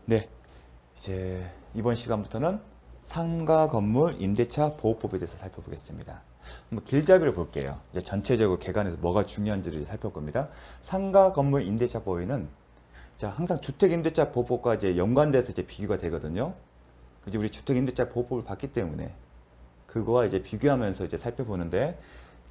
네, 이제 이번 시간부터는 상가 건물 임대차 보호법에 대해서 살펴보겠습니다. 한번 길잡이를 볼게요. 이제 전체적으로 개관에서 뭐가 중요한지를 살펴볼 겁니다. 상가 건물 임대차 보호에는 항상 주택 임대차 보호법과 이제 연관돼서 이제 비교가 되거든요. 이제 우리 주택 임대차 보호법을 봤기 때문에 그거와 이제 비교하면서 이제 살펴보는데,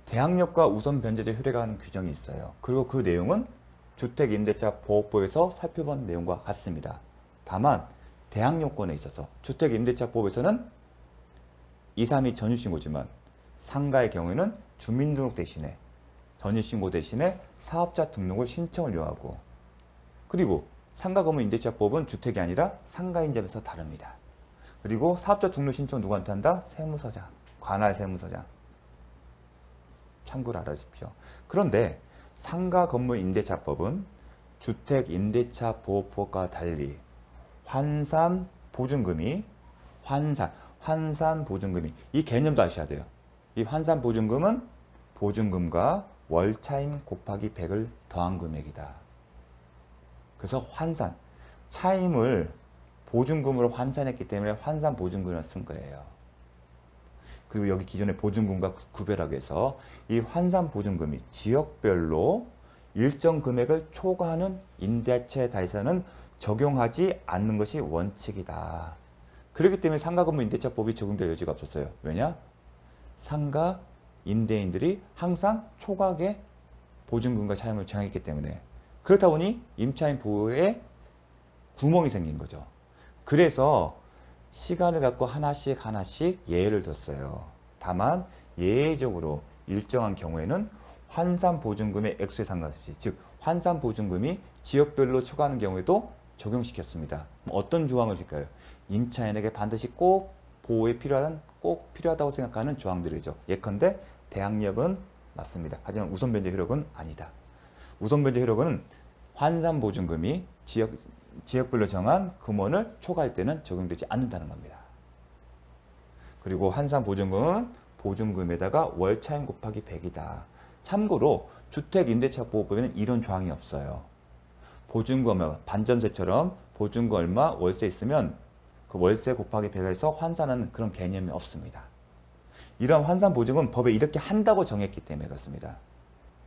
대항력과 우선 변제적 효력에 관한 규정이 있어요. 그리고 그 내용은 주택 임대차 보호법에서 살펴본 내용과 같습니다. 다만 대항요건에 있어서 주택 임대차 법에서는 2, 3이 전유신고지만 상가의 경우에는 주민등록 대신에 전유신고 대신에 사업자 등록을 신청을 요하고, 그리고 상가 건물 임대차 법은 주택이 아니라 상가인 점에서 다릅니다. 그리고 사업자 등록 신청 누구한테 한다? 세무서장, 관할 세무서장. 참고로 알아주십시오. 그런데 상가 건물 임대차법은 주택 임대차 보호법과 달리 환산 보증금이 이 개념도 아셔야 돼요. 이 환산 보증금은 보증금과 월차임 곱하기 100을 더한 금액이다. 그래서 환산, 차임을 보증금으로 환산했기 때문에 환산 보증금을 쓴 거예요. 그리고 여기 기존의 보증금과 구별하기 위해서 이 환산 보증금이 지역별로 일정 금액을 초과하는 임대차에 대해서는 적용하지 않는 것이 원칙이다. 그렇기 때문에 상가 건물 임대차법이 적용될 여지가 없었어요. 왜냐? 상가 임대인들이 항상 초과하게 보증금과 차임을 정했기 때문에. 그렇다 보니 임차인 보호에 구멍이 생긴 거죠. 그래서 시간을 갖고 하나씩 예외를 뒀어요. 다만 예외적으로 일정한 경우에는 환산 보증금의 액수에 상관없이, 즉 환산 보증금이 지역별로 초과하는 경우에도 적용시켰습니다. 어떤 조항을 줄까요? 임차인에게 반드시 꼭 필요하다고 생각하는 조항들이죠. 예컨대 대항력은 맞습니다. 하지만 우선 변제 효력은 아니다. 우선 변제 효력은 환산 보증금이 지역별로 정한 금원을 초과할 때는 적용되지 않는다는 겁니다. 그리고 환산 보증금은 보증금에다가 월차임 곱하기 100이다. 참고로 주택 임대차 보호법에는 이런 조항이 없어요. 보증금 얼마, 반전세처럼 보증금 얼마, 월세 있으면 그 월세 곱하기 100에서 환산하는 그런 개념이 없습니다. 이런 환산 보증은 법에 이렇게 한다고 정했기 때문에 그렇습니다.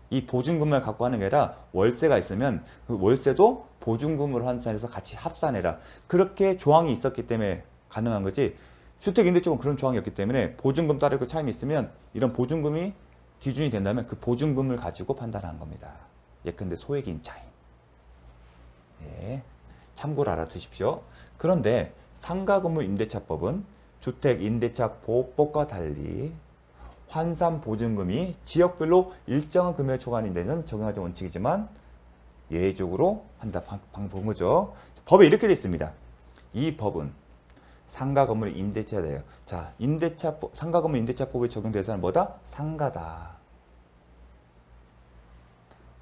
이 보증금을 갖고 하는 게 아니라 월세가 있으면 그 월세도 보증금으로 환산해서 같이 합산해라. 그렇게 조항이 있었기 때문에 가능한 거지, 주택임대차법은 그런 조항이 없기 때문에 보증금 따르고 차임이 있으면 이런 보증금이 기준이 된다면 그 보증금을 가지고 판단하는 겁니다. 예컨대 소액 임차인. 예, 참고로 알아두십시오. 그런데 상가 건물 임대차법은 주택 임대차 보호법과 달리 환산 보증금이 지역별로 일정한 금액에 초과하는 데는 적용하지 원칙이지만 예외적으로 한다. 방금 본 거죠. 법에 이렇게 되어 있습니다. 이 법은 상가 건물 임대차예요. 자, 상가 건물 임대차법에 적용 대상은 뭐다? 상가다.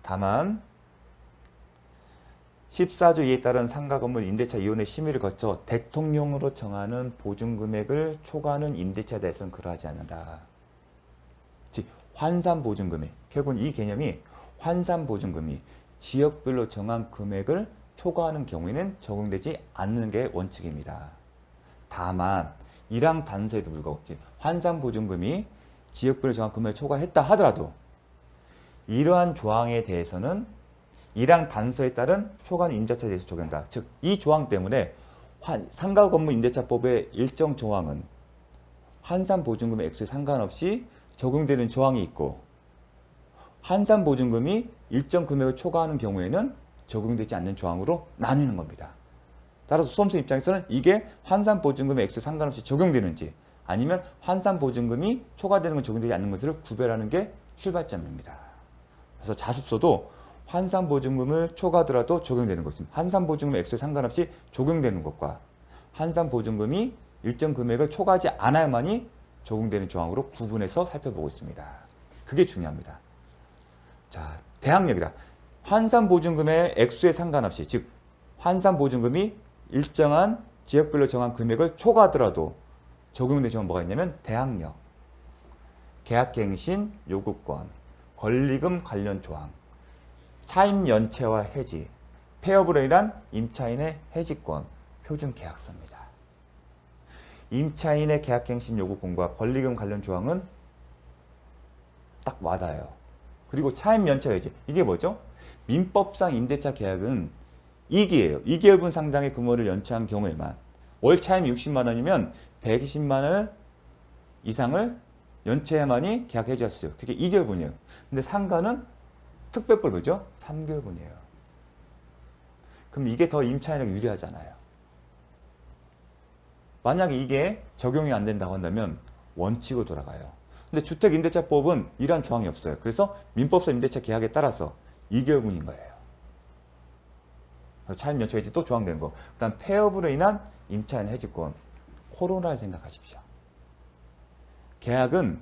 다만 14조 2에 따른 상가 건물 임대차 위원회 심의를 거쳐 대통령으로 정하는 보증금액을 초과하는 임대차에 대해서는 그러하지 않는다. 즉 환산 보증금이, 결국은 이 개념이 환산 보증금이 지역별로 정한 금액을 초과하는 경우에는 적용되지 않는 게 원칙입니다. 다만 이랑 단서에도 불구하고 환산 보증금이 지역별로 정한 금액을 초과했다 하더라도 이러한 조항에 대해서는 이랑 단서에 따른 초과하는 임대차에 대해서 적용한다. 즉 이 조항 때문에 상가 건물 임대차법의 일정 조항은 환산 보증금의 액수에 상관없이 적용되는 조항이 있고, 환산 보증금이 일정 금액을 초과하는 경우에는 적용되지 않는 조항으로 나뉘는 겁니다. 따라서 수험생 입장에서는 이게 환산 보증금의 액수에 상관없이 적용되는지 아니면 환산 보증금이 초과되는 건 적용되지 않는 것을 구별하는 게 출발점입니다. 그래서 자습서도 환산 보증금을 초과하더라도 적용되는 것입니다. 환산 보증금의 액수에 상관없이 적용되는 것과 환산 보증금이 일정 금액을 초과하지 않아야만이 적용되는 조항으로 구분해서 살펴보고 있습니다. 그게 중요합니다. 자, 대항력이라. 환산 보증금의 액수에 상관없이, 즉 환산 보증금이 일정한 지역별로 정한 금액을 초과하더라도 적용되는 조항은 뭐가 있냐면 대항력, 계약갱신 요구권, 권리금 관련 조항, 차임 연체와 해지, 폐업으로 인한 임차인의 해지권, 표준계약서입니다. 임차인의 계약갱신 요구권과 권리금 관련 조항은 딱 와닿아요. 그리고 차임 연체 해지. 이게 뭐죠? 민법상 임대차 계약은 2기예요. 2개월분 상당의 금월을 연체한 경우에만 월 차임이 60만 원이면 120만 원 이상을 연체해야만이 계약 해지할 수 있어요. 그게 2개월분이에요. 근데 상가는 특별법이죠? 3개월분이에요. 그럼 이게 더 임차인에게 유리하잖아요. 만약에 이게 적용이 안 된다고 한다면 원칙으로 돌아가요. 근데 주택임대차법은 이러한 조항이 없어요. 그래서 민법상 임대차 계약에 따라서 2개월분인 거예요. 그래서 차임 연체 해지 또 조항된 거. 그 다음 폐업으로 인한 임차인 해지권. 코로나를 생각하십시오. 계약은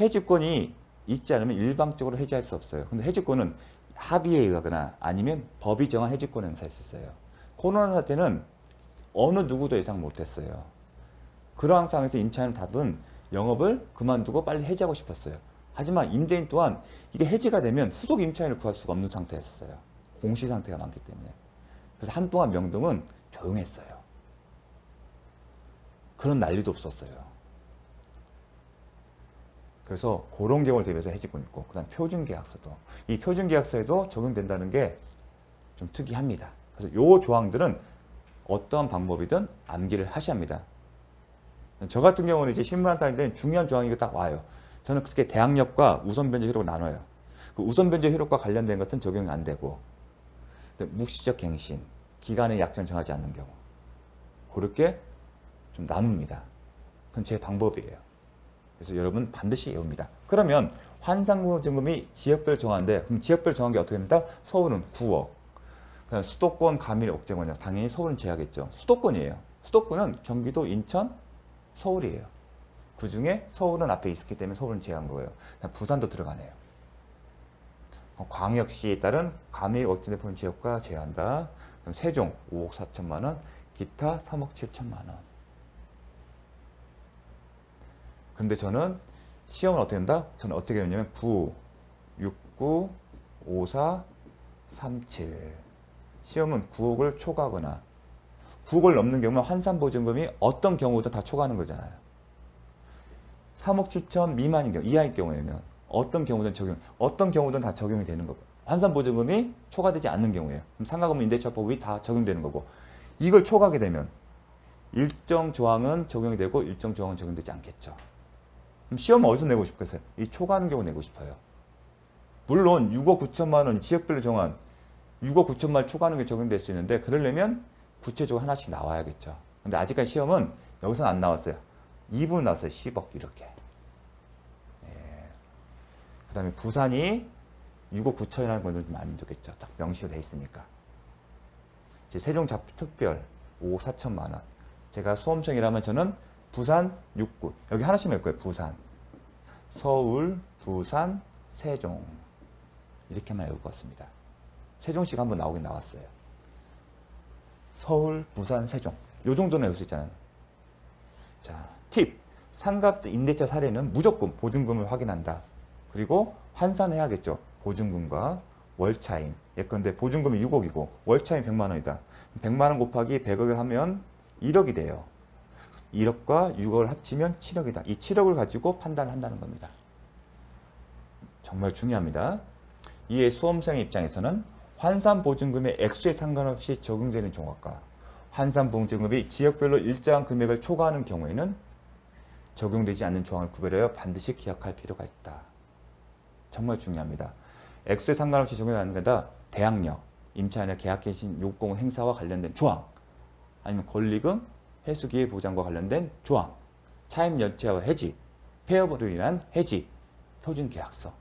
해지권이 있지 않으면 일방적으로 해지할 수 없어요. 근데 해지권은 합의에 의하거나 아니면 법이 정한 해지권을 행사할 수 있어요. 코로나 사태는 어느 누구도 예상 못했어요. 그러한 상황에서 임차인은 답은 영업을 그만두고 빨리 해지하고 싶었어요. 하지만 임대인 또한 이게 해지가 되면 후속 임차인을 구할 수가 없는 상태였어요. 공시 상태가 많기 때문에. 그래서 한동안 명동은 조용했어요. 그런 난리도 없었어요. 그래서 그런 경우를 대비해서 해지권 있고, 그 다음 표준계약서도. 이 표준계약서에도 적용된다는 게 좀 특이합니다. 그래서 이 조항들은 어떠한 방법이든 암기를 하셔야 합니다. 저 같은 경우는 이제 신문한 사람들은 중요한 조항이 딱 와요. 저는 그렇게 대항력과 우선변제 효력을 나눠요. 그 우선변제 효력과 관련된 것은 적용이 안 되고, 묵시적 갱신, 기간의 약정을 정하지 않는 경우, 그렇게 좀 나눕니다. 그건 제 방법이에요. 그래서 여러분 반드시 외웁니다. 그러면 환산보증금이 지역별 정하는데, 그럼 지역별 정한 게 어떻게 된다? 서울은 9억. 그다음 수도권 가밀 억제권이요. 당연히 서울은 제하겠죠. 수도권이에요. 수도권은 경기도, 인천, 서울이에요. 그 중에 서울은 앞에 있었기 때문에 서울은 제한 거예요. 부산도 들어가네요. 광역시에 따른 가밀 억제된 지역과 제한다. 그럼 세종 5억 4천만 원, 기타 3억 7천만 원. 그런데 저는 시험은 어떻게 된다? 저는 어떻게 했냐면 9, 69, 54, 37. 시험은 9억을 초과하거나 9억을 넘는 경우는 환산보증금이 어떤 경우든 다 초과하는 거잖아요. 3억 7천 미만인 경우, 이하인 경우에는 어떤 경우든 어떤 경우든 다 적용이 되는 거고, 환산보증금이 초과되지 않는 경우에요. 그럼 상가건물 임대차법이 다 적용되는 거고, 이걸 초과하게 되면 일정 조항은 적용이 되고 일정 조항은 적용되지 않겠죠. 그럼 시험은 어디서 내고 싶겠어요? 이 초과하는 경우 내고 싶어요. 물론 6억 9천만 원 지역별로 정한 6억 9천만 원 초과하는 게 적용될 수 있는데, 그러려면 구체적으로 하나씩 나와야겠죠. 근데 아직까지 시험은 여기서는 안 나왔어요. 2분 나왔어요. 10억 이렇게. 그 다음에 부산이 6억 9천이라는 건 좀 안 좋겠죠. 딱 명시가 돼 있으니까. 이제 세종자특별 5억 4천만 원. 제가 수험생이라면 저는 부산 6구. 여기 하나씩 낼 거예요. 부산. 서울, 부산, 세종. 이렇게만 외울 것 같습니다. 세종시가 한번 나오긴 나왔어요. 서울, 부산, 세종. 요 정도는 외울 수 있잖아요. 자, 팁. 상가 임대차 사례는 무조건 보증금을 확인한다. 그리고 환산해야겠죠. 보증금과 월차임. 예컨대 보증금이 6억이고 월차임 100만 원이다. 100만 원 곱하기 100억을 하면 1억이 돼요. 1억과 6억을 합치면 7억이다. 이 7억을 가지고 판단을 한다는 겁니다. 정말 중요합니다. 이에 수험생의 입장에서는 환산보증금의 액수에 상관없이 적용되는 종합과 환산보증금이 지역별로 일정한 금액을 초과하는 경우에는 적용되지 않는 조항을 구별하여 반드시 기억할 필요가 있다. 정말 중요합니다. 액수에 상관없이 적용하는 거다. 대항력, 임차인의 계약갱신 요건 행사와 관련된 조항, 아니면 권리금, 해수기회 보장과 관련된 조항, 차임 연체와 해지, 폐업으로 인한 해지, 표준계약서.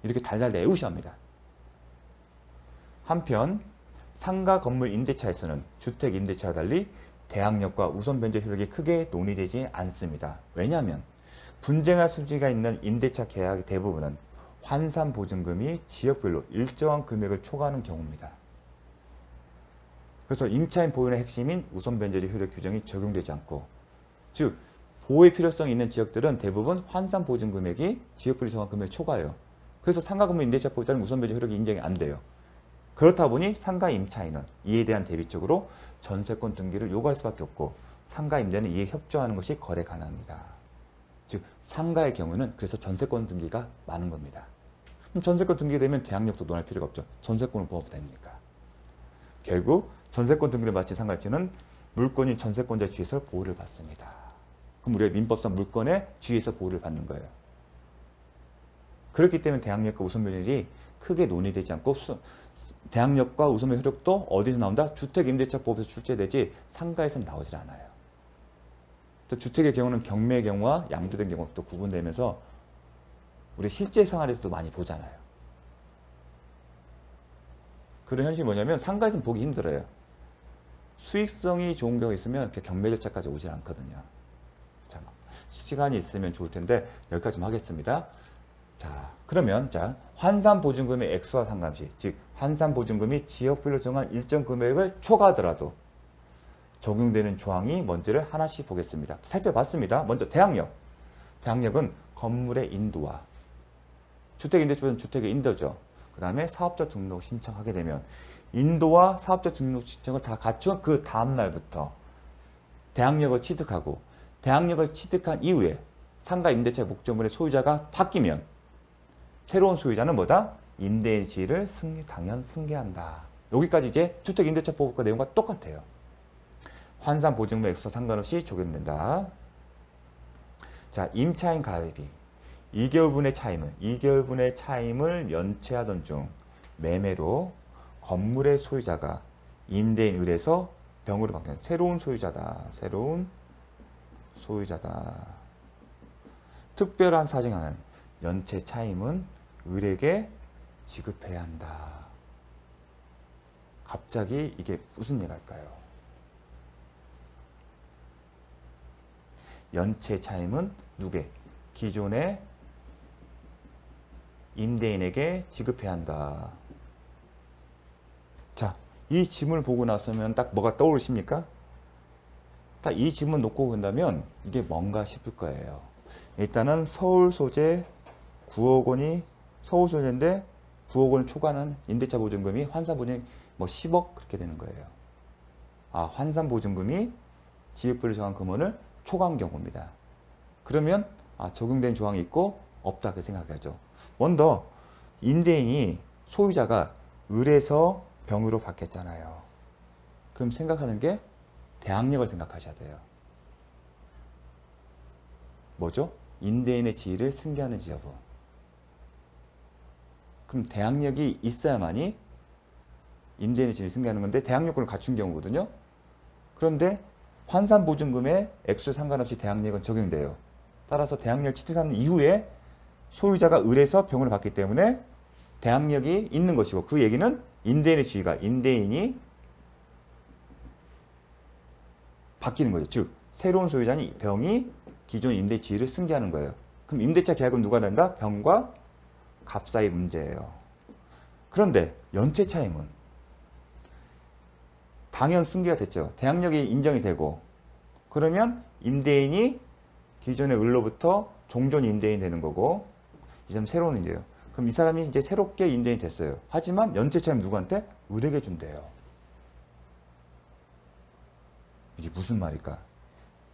이렇게 달달 외우셔야 합니다. 한편 상가 건물 임대차에서는 주택 임대차와 달리 대항력과 우선변제 효력이 크게 논의되지 않습니다. 왜냐하면 분쟁할 소지가 있는 임대차 계약의 대부분은 환산보증금이 지역별로 일정한 금액을 초과하는 경우입니다. 그래서 임차인 보존의 핵심인 우선변제적 효력 규정이 적용되지 않고, 즉 보호의 필요성이 있는 지역들은 대부분 환산보증금액이 지역별로 정한 금액을 초과해요. 그래서 상가건물 임대차법에 따른 우선변제 효력이 인정이 안 돼요. 그렇다 보니 상가 임차인은 이에 대한 대비적으로 전세권 등기를 요구할 수밖에 없고 상가 임대는 이에 협조하는 것이 거래 가능합니다. 즉 상가의 경우는 그래서 전세권 등기가 많은 겁니다. 그럼 전세권 등기되면 대항력도 논할 필요가 없죠. 전세권은 뭐가 됩니까? 결국 전세권 등기를 마친 상가주는 물권인 전세권자의 지위에서 보호를 받습니다. 그럼 우리가 민법상 물권의 지위에서 보호를 받는 거예요. 그렇기 때문에 대항력과 우선변율이 크게 논의되지 않고 대항력과 우선변 효력도 어디서 나온다? 주택임대차법에서 출제되지 상가에서는 나오질 않아요. 또 주택의 경우는 경매의 경우와 양도된 경우가 또 구분되면서 우리 실제 생활에서도 많이 보잖아요. 그런 현실이 뭐냐면 상가에서는 보기 힘들어요. 수익성이 좋은 경우가 있으면 이렇게 경매 절차까지 오질 않거든요. 자, 시간이 있으면 좋을 텐데 여기까지 좀 하겠습니다. 자, 그러면 환산보증금의 액수와 상관없이 즉 환산보증금이 지역별로 정한 일정 금액을 초과하더라도 적용되는 조항이 뭔지를 하나씩 보겠습니다. 살펴봤습니다. 먼저 대항력. 대항력은 건물의 인도와 주택임대주는 주택의 인도죠. 그 다음에 사업자 등록 신청하게 되면 인도와 사업자 등록 신청을 다 갖춘 그 다음날부터 대항력을 취득하고 대항력을 취득한 이후에 상가 임대차 목적물의 소유자가 바뀌면 새로운 소유자는 뭐다? 임대인 지위를 당연 승계한다. 여기까지 이제 주택임대차법과 내용과 똑같아요. 환산보증금 액수와 상관없이 적용된다. 자, 임차인 가입비 2개월분의 차임은 2개월분의 차임을 연체하던 중 매매로 건물의 소유자가 임대인 을에서 병으로 바뀌는 새로운 소유자다. 새로운 소유자다. 특별한 사정하는 연체 차임은 을에게 지급해야 한다. 갑자기 이게 무슨 얘기일까요? 연체 차임은 누구에게? 기존의 임대인에게 지급해야 한다. 자, 이 지문을 보고 나서면 딱 뭐가 떠오르십니까? 딱 이 지문 놓고 본다면 이게 뭔가 싶을 거예요. 일단은 서울 소재 9억 원이 서울 소재인데 9억 원을 초과하는 임대차 보증금이 환산보증금이 뭐 10억 그렇게 되는 거예요. 아, 환산보증금이 지역별로 정한 금원을 초과한 경우입니다. 그러면 적용된 조항이 있고 없다 그 생각하죠. 먼저 임대인이 소유자가 을에서 병으로 바뀌었잖아요. 그럼 생각하는 게 대항력을 생각하셔야 돼요. 뭐죠? 임대인의 지위를 승계하는지 여부. 그럼 대항력이 있어야만이 임대인의 지위를 승계하는 건데 대항력권을 갖춘 경우거든요. 그런데 환산보증금의 액수 상관없이 대항력은 적용돼요. 따라서 대항력을 취득한 이후에 소유자가 을에서 병으로 받기 때문에 대항력이 있는 것이고 그 얘기는 임대인의 지위가 임대인이 바뀌는 거죠. 즉 새로운 소유자는 병이 기존 임대 지위를 승계하는 거예요. 그럼 임대차 계약은 누가 된다? 병과 갑 사이 문제예요. 그런데 연체 차임은 당연 승계가 됐죠. 대항력이 인정이 되고 그러면 임대인이 기존의 을로부터 종전 임대인이 되는 거고 이 사람 새로운 임대예요. 그럼 이 사람이 이제 새롭게 임대인이 됐어요. 하지만 연체 차임 누구한테? 을에게 준대요. 이게 무슨 말일까?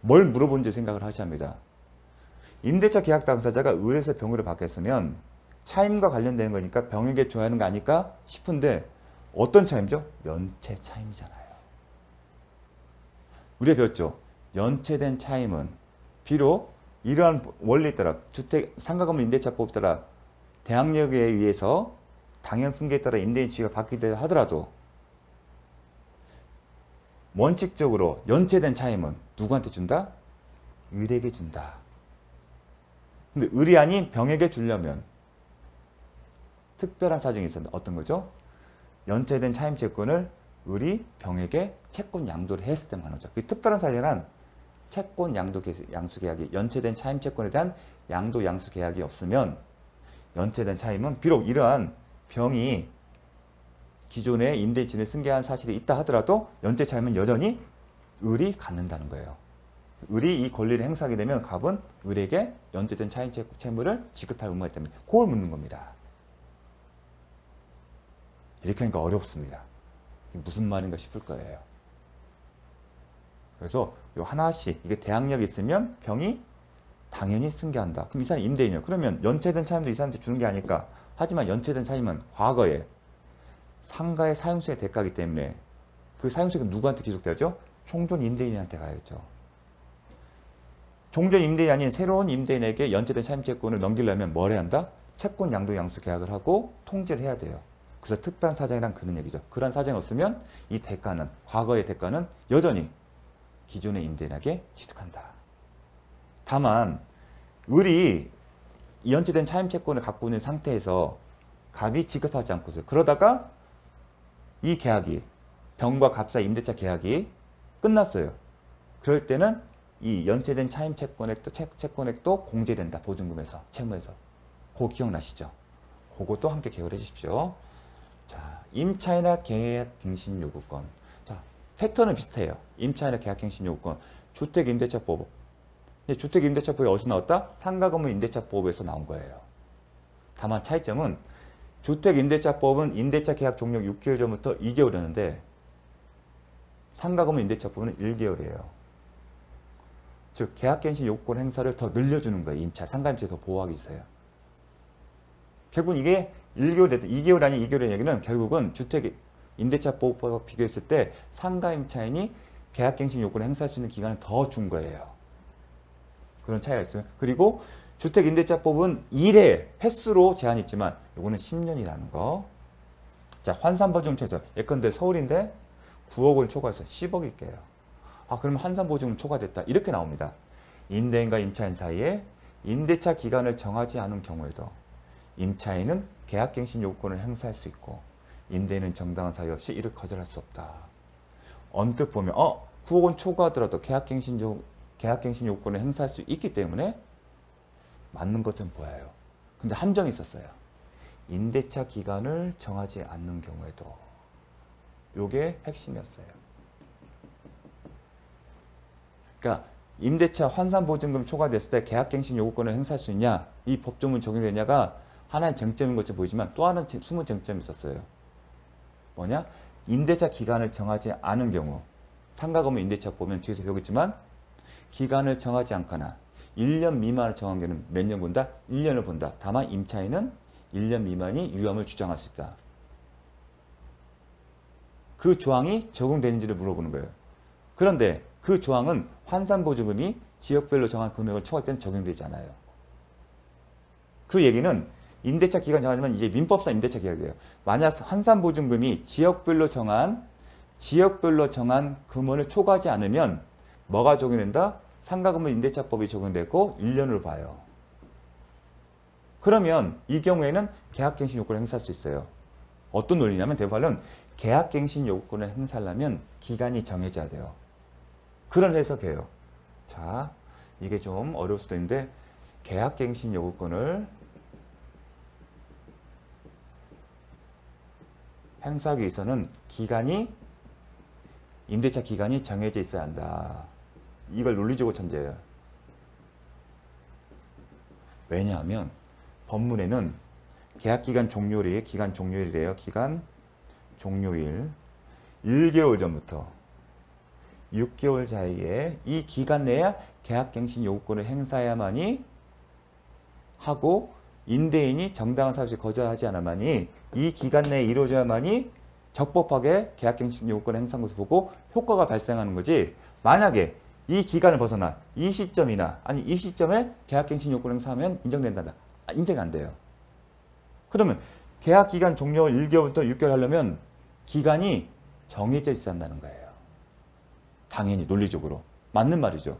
뭘 물어본지 생각을 하셔야 합니다. 임대차 계약 당사자가 을에서 병으로 바뀌었으면 차임과 관련되는 거니까 병에게 줘야 하는 거 아닐까 싶은데 어떤 차임이죠? 연체 차임이잖아요. 우리가 배웠죠? 연체된 차임은 비록 이러한 원리에 따라 상가건물 임대차법에 따라 대항력에 의해서 당연 승계에 따라 임대인 지위가 바뀌다 하더라도 원칙적으로 연체된 차임은 누구한테 준다? 을에게 준다. 근데 을이 아닌 병에게 주려면 특별한 사정이 있었는데 어떤 거죠? 연체된 차임 채권을 을이 병에게 채권 양도를 했을 때만 하죠. 그 특별한 사정은 채권 양도 양수 계약이 연체된 차임 채권에 대한 양도 양수 계약이 없으면 연체된 차임은 비록 이러한 병이 기존의 임대인을 승계한 사실이 있다 하더라도 연체 차임은 여전히 을이 갖는다는 거예요. 을이 이 권리를 행사하게 되면 갑은 을에게 연체된 차임 채무를 지급할 의무가 있다면 그걸 묻는 겁니다. 이렇게 하니까 어렵습니다. 무슨 말인가 싶을 거예요. 그래서 요 하나씩 이게 대항력이 있으면 병이 당연히 승계한다. 그럼 이 사람이 임대인이요. 그러면 연체된 차임도 이 사람한테 주는 게 아닐까. 하지만 연체된 차임은 과거에 상가의 사용수의 대가이기 때문에 그 사용수가 누구한테 기속되죠? 총존 임대인한테 가야죠. 종전 임대인이 아닌 새로운 임대인에게 연체된 차임채권을 넘기려면 뭘 해야 한다? 채권 양도 양수 계약을 하고 통지를 해야 돼요. 그래서 특별한 사정이란 그런 얘기죠. 그런 사정이 없으면 이 대가는, 과거의 대가는 여전히 기존의 임대인에게 취득한다. 다만 을이 연체된 차임채권을 갖고 있는 상태에서 갑이 지급하지 않고 있어요. 그러다가 이 계약이, 병과 갑 사이 임대차 계약이 끝났어요. 그럴 때는 이 연체된 차임채권액도 채권액도 공제된다. 보증금에서, 채무에서. 그거 기억나시죠? 그것도 함께 기억을 해주십시오. 자, 임차인의 계약갱신 요구권. 자, 패턴은 비슷해요. 임차인의 계약갱신 요구권. 주택임대차법. 주택임대차법이 어디서 나왔다? 상가건물 임대차법에서 나온 거예요. 다만 차이점은 주택임대차법은 임대차 계약 종료 6개월 전부터 2개월이었는데 상가건물 임대차법은 1개월이에요. 즉 계약갱신 요구권 행사를 더 늘려주는 거예요. 임차, 상가임차에서 보호하기 위해서요. 결국은 이게 1개월 됐다. 2개월 아닌 2개월의 얘기는 결국은 주택임대차법과 비교했을 때 상가임차인이 계약갱신 요구권을 행사할 수 있는 기간을 더 준 거예요. 그런 차이가 있어요. 그리고 주택임대차법은 1회 횟수로 제한이 있지만 이거는 10년이라는 거. 자, 환산보증금에서 예컨대 서울인데 9억 원 초과해서 10억일게요. 아, 그러면 환산보증금 초과됐다. 이렇게 나옵니다. 임대인과 임차인 사이에 임대차 기간을 정하지 않은 경우에도 임차인은 계약갱신 요구권을 행사할 수 있고 임대인은 정당한 사유 없이 이를 거절할 수 없다. 언뜻 보면 9억 원 초과하더라도 계약갱신 요구권을 행사할 수 있기 때문에 맞는 것처럼 보여요. 근데 함정이 있었어요. 임대차 기간을 정하지 않는 경우에도. 요게 핵심이었어요. 그러니까 임대차 환산보증금 초과됐을 때 계약갱신 요구권을 행사할 수 있냐, 이 법조문 적용되냐가 하나의 쟁점인 것처럼 보이지만 또 하나는 숨은 쟁점이 있었어요. 뭐냐? 임대차 기간을 정하지 않은 경우, 상가건물 임대차 보면 뒤에서 배우겠지만 기간을 정하지 않거나 1년 미만을 정한 경우는 몇 년 본다? 1년을 본다. 다만 임차인은 1년 미만이 유효함을 주장할 수 있다. 그 조항이 적용되는지를 물어보는 거예요. 그런데 그 조항은 환산보증금이 지역별로 정한 금액을 초과할 때는 적용되지 않아요. 그 얘기는 임대차 기간 정하지만 이제 민법상 임대차 계약이에요. 만약 환산보증금이 지역별로 정한 금원을 초과하지 않으면 뭐가 적용된다? 상가건물 임대차법이 적용되고 1년으로 봐요. 그러면 이 경우에는 계약갱신 요구권을 행사할 수 있어요. 어떤 논리냐면 대부분 계약갱신 요구권을 행사하려면 기간이 정해져야 돼요. 그런 해석이에요. 자, 이게 좀 어려울 수도 있는데 계약갱신 요구권을 행사하기 위해서는 임대차 기간이 정해져 있어야 한다. 이걸 논리적으로 전제해요. 왜냐하면 법문에는 계약기간 종료일이 기간 종료일이래요. 기간 종료일 1개월 전부터 6개월 사이에 이 기간 내에 계약갱신 요구권을 행사해야만이 하고 임대인이 정당한 사유 없이 거절하지 않아야만이 이 기간 내에 이루어져야만이 적법하게 계약갱신 요구권을 행사한 것을 보고 효과가 발생하는 거지. 만약에 이 기간을 벗어나 이 시점이나 아니 이 시점에 계약갱신 요구권을 행사하면 인정된다. 인정이 안 돼요. 그러면 계약기간 종료 1개월부터 6개월 하려면 기간이 정해져 있어야 한다는 거예요. 당연히 논리적으로. 맞는 말이죠.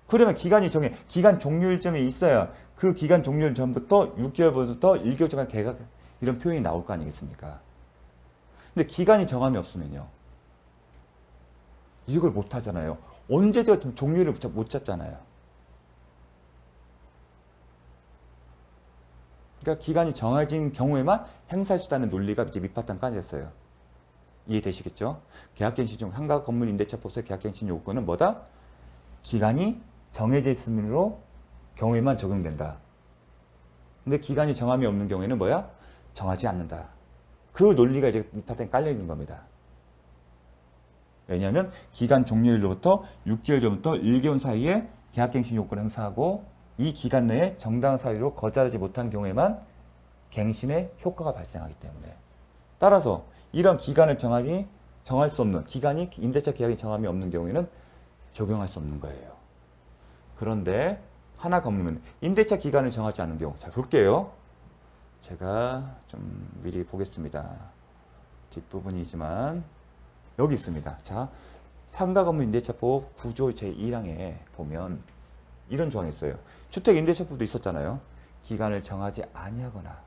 그러면 기간 종료일점에 있어야 그 기간 종료일 전부터 6개월부터 1개월 전까지 계약 이런 표현이 나올 거 아니겠습니까? 근데 기간이 정함이 없으면요. 이걸 못 하잖아요. 언제든 종료일을 못 잡잖아요. 그러니까 기간이 정해진 경우에만 행사할 수 있다는 논리가 이제 밑바탕까지 했어요. 이해되시겠죠? 계약갱신 중 상가 건물 임대차법상 계약갱신 요구권은 뭐다? 기간이 정해져 있으므로 경우에만 적용된다. 근데 기간이 정함이 없는 경우에는 뭐야? 정하지 않는다. 그 논리가 이제 밑바탕에 깔려 있는 겁니다. 왜냐하면 기간 종료일로부터 6개월 전부터 1개월 사이에 계약갱신 요건을 행사하고 이 기간 내에 정당한 사유로 거절하지 못한 경우에만 갱신의 효과가 발생하기 때문에, 따라서 이런 기간을 정할 수 없는, 기간이 임대차 계약이 정함이 없는 경우에는 적용할 수 없는 거예요. 그런데 하나가 없는 임대차 기간을 정하지 않은 경우, 자 볼게요. 제가 좀 미리 보겠습니다. 뒷부분이지만 여기 있습니다. 자, 상가건물 임대차법 9조 제1항에 보면 이런 조항이 있어요. 주택임대차법도 있었잖아요. 기간을 정하지 아니하거나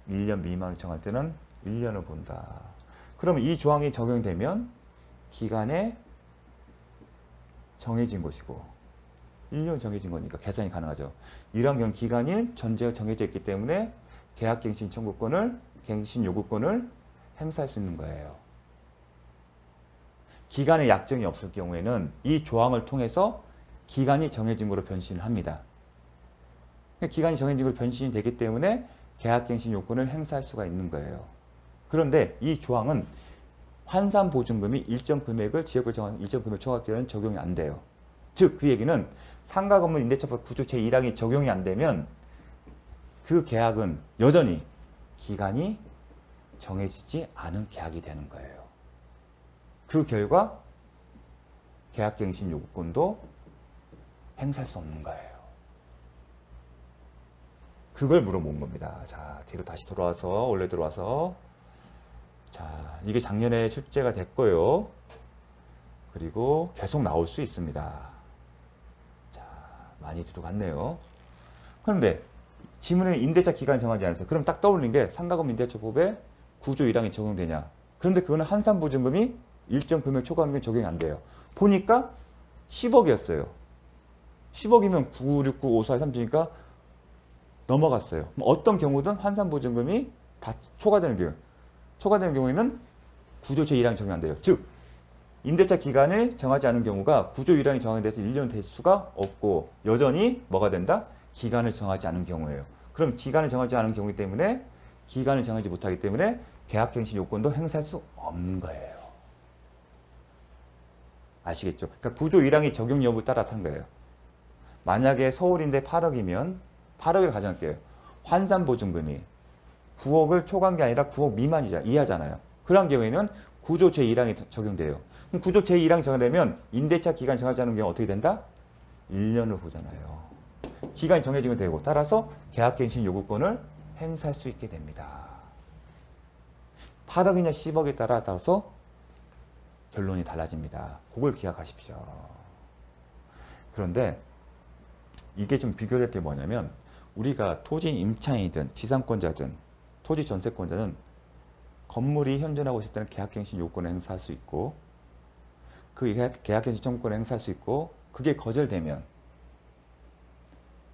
1년 미만을 정할 때는 1년을 본다. 그러면 이 조항이 적용되면 기간에 정해진 것이고 1년 정해진 거니까 계산이 가능하죠. 이런 경우 기간이 전제가 정해져 있기 때문에 계약갱신 청구권을, 갱신 요구권을 행사할 수 있는 거예요. 기간의 약정이 없을 경우에는 이 조항을 통해서 기간이 정해진 것으로 변신을 합니다. 기간이 정해진 것으로 변신이 되기 때문에 계약갱신 요건을 행사할 수가 있는 거예요. 그런데 이 조항은 환산보증금이 일정 금액을 지역을 정하는 일정 금액 초과하기에는 적용이 안 돼요. 즉 그 얘기는 상가건물 임대차법 9조 제1항이 적용이 안 되면 그 계약은 여전히 기간이 정해지지 않은 계약이 되는 거예요. 그 결과 계약갱신 요구권도 행사할 수 없는 거예요. 그걸 물어본 겁니다. 자, 뒤로 다시 돌아와서 원래 들어와서, 자, 이게 작년에 출제가 됐고요. 그리고 계속 나올 수 있습니다. 자, 많이 들어갔네요. 그런데 지문에 임대차 기간 정하지 않았어요. 그럼 딱 떠올린 게 상가건물 임대차법에 9조 1항이 적용되냐. 그런데 그거는 환산보증금이 일정 금액 초과하면 적용이 안 돼요. 보니까 10억이었어요. 10억이면 9, 6, 9, 5, 4, 3주니까 넘어갔어요. 어떤 경우든 환산보증금이 다 초과되는 경우, 초과되는 경우에는 9조 제1항이 적용 안 돼요. 즉 임대차 기간을 정하지 않은 경우가 9조 1항이 정하게 돼서 1년 될 수가 없고 여전히 뭐가 된다? 기간을 정하지 않은 경우예요. 그럼 기간을 정하지 않은 경우이기 때문에 기간을 정하지 못하기 때문에 계약갱신 요건도 행사할 수 없는 거예요. 아시겠죠? 그러니까 9조 1항이 적용 여부에 따라 다른 거예요. 만약에 서울인데 8억이면 8억을 가정할게요. 환산보증금이 9억을 초과한 게 아니라 9억 이하잖아요. 그런 경우에는 9조 제1항이 적용돼요. 그럼 9조 제1항이 적용되면 임대차 기간 정하지 않은 경우 어떻게 된다? 1년을 보잖아요. 기간이 정해지면 되고 따라서 계약갱신 요구권을 행사할 수 있게 됩니다. 8억이냐 10억에 따라서 결론이 달라집니다. 그걸 기억하십시오. 그런데 이게 좀 비교될 게 뭐냐면 우리가 토지 임차인이든 지상권자든 토지 전세권자는 건물이 현존하고 있을 때는 계약갱신 요건을 행사할 수 있고 그 계약갱신 청구권을 행사할 수 있고 그게 거절되면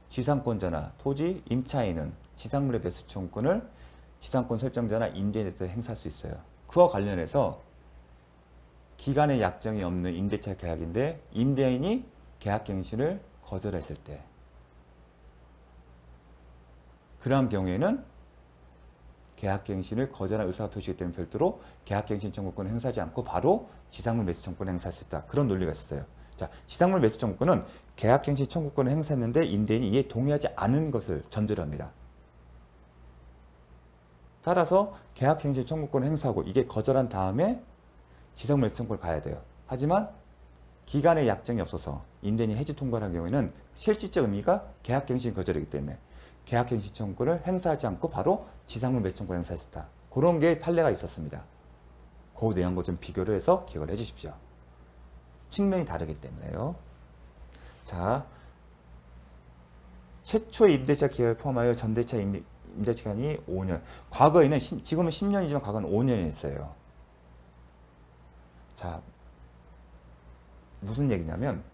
지상권자나 토지 임차인은 지상물의 배수 청구권을 지상권 설정자나 임대인에 대해 행사할 수 있어요. 그와 관련해서 기간의 약정이 없는 임대차 계약인데 임대인이 계약갱신을 거절했을 때 그러한 경우에는 계약갱신을 거절한 의사가 표시되기 때문에 별도로 계약갱신 청구권을 행사하지 않고 바로 지상물 매수 청구권을 행사할 수 있다. 그런 논리가 있었어요. 자, 지상물 매수 청구권은 계약갱신 청구권을 행사했는데 임대인이 이에 동의하지 않은 것을 전제로 합니다. 따라서 계약갱신 청구권을 행사하고 이게 거절한 다음에 지상물 매수 청구를 가야 돼요. 하지만 기간의 약정이 없어서 임대인이 해지 통과를 한 경우에는 실질적 의미가 계약갱신 거절이기 때문에 계약갱신 청구권을 행사하지 않고 바로 지상물 매수 청구를 행사했다. 그런 게 판례가 있었습니다. 그 내용과 좀 비교를 해서 기억을 해주십시오. 측면이 다르기 때문에요. 자, 최초의 임대차 기간을 포함하여 전대차 임대차 기간이 5년. 과거에는 지금은 10년이지만 과거는 5년이었어요. 자, 무슨 얘기냐면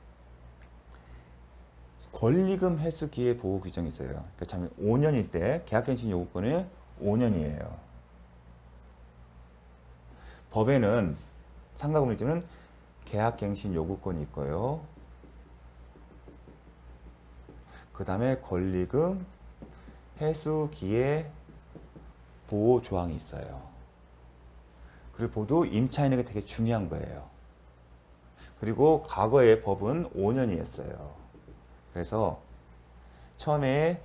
권리금 회수 기회 보호 규정이 있어요. 그러니까 참 5년일 때 계약갱신 요구권이 5년이에요. 법에는 상가건물주는 계약갱신 요구권이 있고요. 그 다음에 권리금 회수 기회 보호 조항이 있어요. 그리고 모두 임차인에게 되게 중요한 거예요. 그리고 과거의 법은 5년이었어요. 그래서 처음에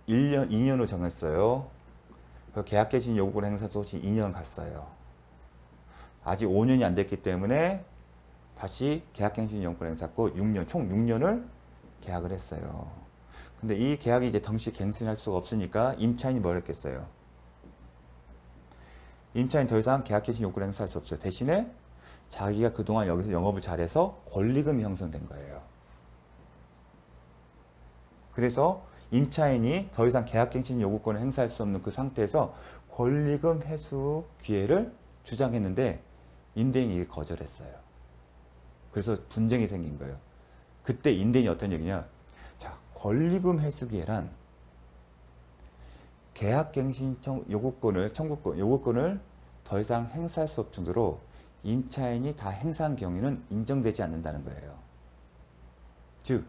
1년, 2년으로 정했어요. 그 계약갱신 요구권 행사 소시 2년 갔어요. 아직 5년이 안 됐기 때문에 다시 계약갱신 요구권 행사고 6년, 총 6년을 계약을 했어요. 근데 이 계약이 이제 동시에 갱신할 수가 없으니까 임차인이 뭘 했겠어요? 임차인이 더 이상 계약갱신 요구를 행사할 수 없어요. 대신에 자기가 그동안 여기서 영업을 잘해서 권리금이 형성된 거예요. 그래서 임차인이 더 이상 계약갱신 요구권을 행사할 수 없는 그 상태에서 권리금 회수 기회를 주장했는데 임대인이 이를 거절했어요. 그래서 분쟁이 생긴 거예요. 그때 임대인이 어떤 얘기냐? 자, 권리금 회수 기회란 계약갱신 요구권을 더 이상 행사할 수 없을 정도로 임차인이 다 행사한 경우에는 인정되지 않는다는 거예요. 즉,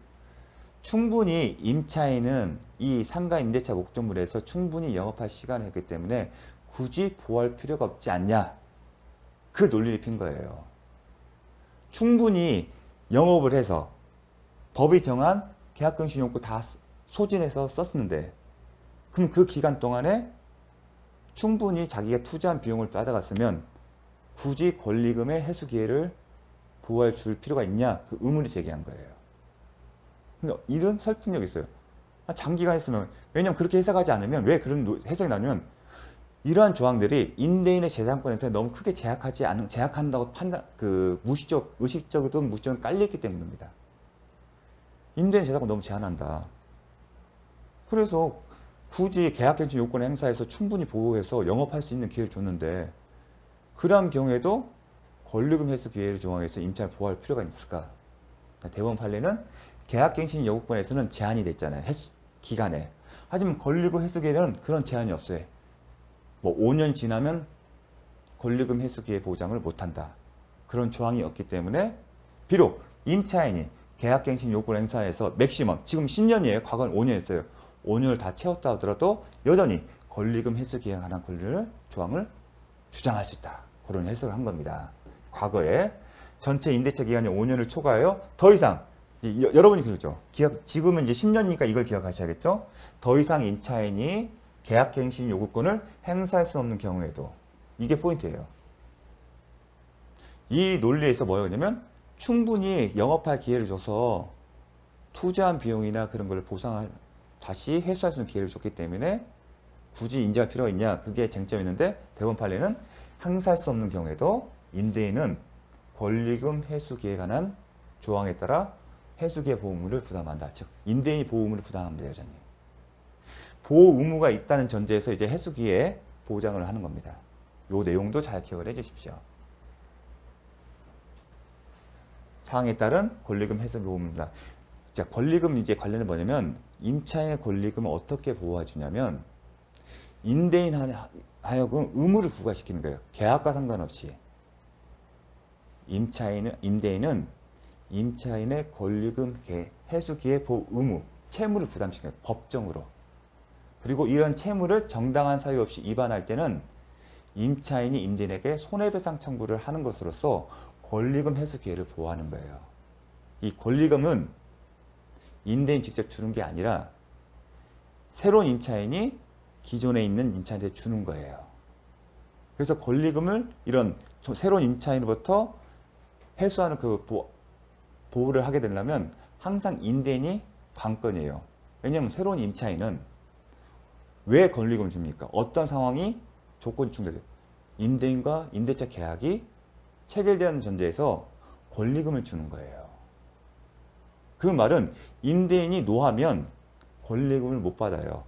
충분히 임차인은 이 상가 임대차 목적물에서 충분히 영업할 시간을 했기 때문에 굳이 보호할 필요가 없지 않냐. 그 논리를 핀 거예요. 충분히 영업을 해서 법이 정한 계약갱신 요구 다 소진해서 썼는데 그럼 그 기간 동안에 충분히 자기가 투자한 비용을 받아갔으면 굳이 권리금의 회수 기회를 보호할 줄 필요가 있냐. 그 의문을 제기한 거예요. 근데 이런 설득력이 있어요. 장기간 했으면, 왜냐면 그렇게 해석하지 않으면, 왜 그런 해석이 나냐면, 이러한 조항들이 임대인의 재산권에서 너무 크게 제약한다고 의식적이든 무의식적으로 깔려있기 때문입니다. 임대인 재산권 너무 제한한다. 그래서 굳이 계약갱신 요건 행사해서 충분히 보호해서 영업할 수 있는 기회를 줬는데, 그러한 경우에도 권리금 회수 기회를 조항해서 임차인을 보호할 필요가 있을까? 대법원 판례는 계약갱신 요구권에서는 제한이 됐잖아요. 기간에. 하지만 권리금 회수 기회는 그런 제한이 없어요. 뭐 5년 지나면 권리금 회수 기회 보장을 못한다. 그런 조항이 없기 때문에 비록 임차인이 계약갱신 요구권 행사해서 맥시멈, 지금 10년이에요. 과거는 5년이었어요. 5년을 다 채웠다 하더라도 여전히 권리금 회수 기회에 관한 조항을 주장할 수 있다. 그런 해석을 한 겁니다. 과거에 전체 임대차 기간이 5년을 초과하여 더 이상 여러분이 그러죠. 지금은 이제 10년이니까 이걸 기억하셔야겠죠. 더 이상 임차인이 계약갱신 요구권을 행사할 수 없는 경우에도 이게 포인트예요. 이 논리에서 뭐냐면 충분히 영업할 기회를 줘서 투자한 비용이나 그런 걸 다시 회수할 수 있는 기회를 줬기 때문에 굳이 인정할 필요가 있냐. 그게 쟁점이었는데 대법원 판례는 행사할 수 없는 경우에도 임대인은 권리금 회수 기회에 관한 조항에 따라 회수기회 보호의무를 부담한다. 즉, 임대인이 보호 의무를 부담합니다. 여전히. 보호 의무가 있다는 전제에서 이제 회수기회 보장을 하는 겁니다. 이 내용도 잘 기억을 해 주십시오. 사항에 따른 권리금 회수 보호입니다. 자, 권리금 이제 관련은 뭐냐면 임차인의 권리금을 어떻게 보호해 주냐면 임대인 하여금 의무를 부과시키는 거예요. 계약과 상관없이. 임대인은 임차인의 권리금 회수기회 보호 의무, 채무를 부담시켜요. 법정으로. 그리고 이런 채무를 정당한 사유 없이 위반할 때는 임차인이 임대인에게 손해배상 청구를 하는 것으로서 권리금 회수 기회를 보호하는 거예요. 이 권리금은 임대인 직접 주는 게 아니라 새로운 임차인이 기존에 있는 임차인한테 주는 거예요. 그래서 권리금을 이런 새로운 임차인으로부터 회수하는 보호를 하게 되려면 항상 임대인이 관건이에요. 왜냐하면 새로운 임차인은 왜 권리금을 줍니까? 어떤 상황이 조건이 충돌돼요. 임대인과 임대차 계약이 체결되는 전제에서 권리금을 주는 거예요. 그 말은 임대인이 노하면 권리금을 못 받아요.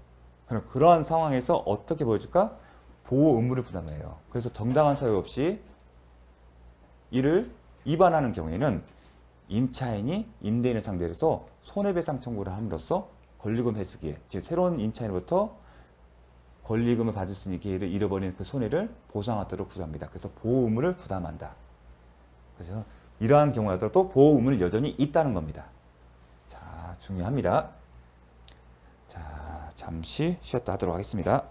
그럼 그러한 상황에서 어떻게 보여줄까? 보호 의무를 부담해요. 그래서 정당한 사유 없이 이를 위반하는 경우에는 임차인이 임대인을 상대로 해서 손해배상 청구를 함으로써 권리금 회수기회, 즉 새로운 임차인으로부터 권리금을 받을 수 있는 기회를 잃어버리는 그 손해를 보상하도록 구조합니다. 그래서 보호 의무를 부담한다. 그래서 이러한 경우라도 보호 의무는 여전히 있다는 겁니다. 자, 중요합니다. 자, 잠시 쉬었다 하도록 하겠습니다.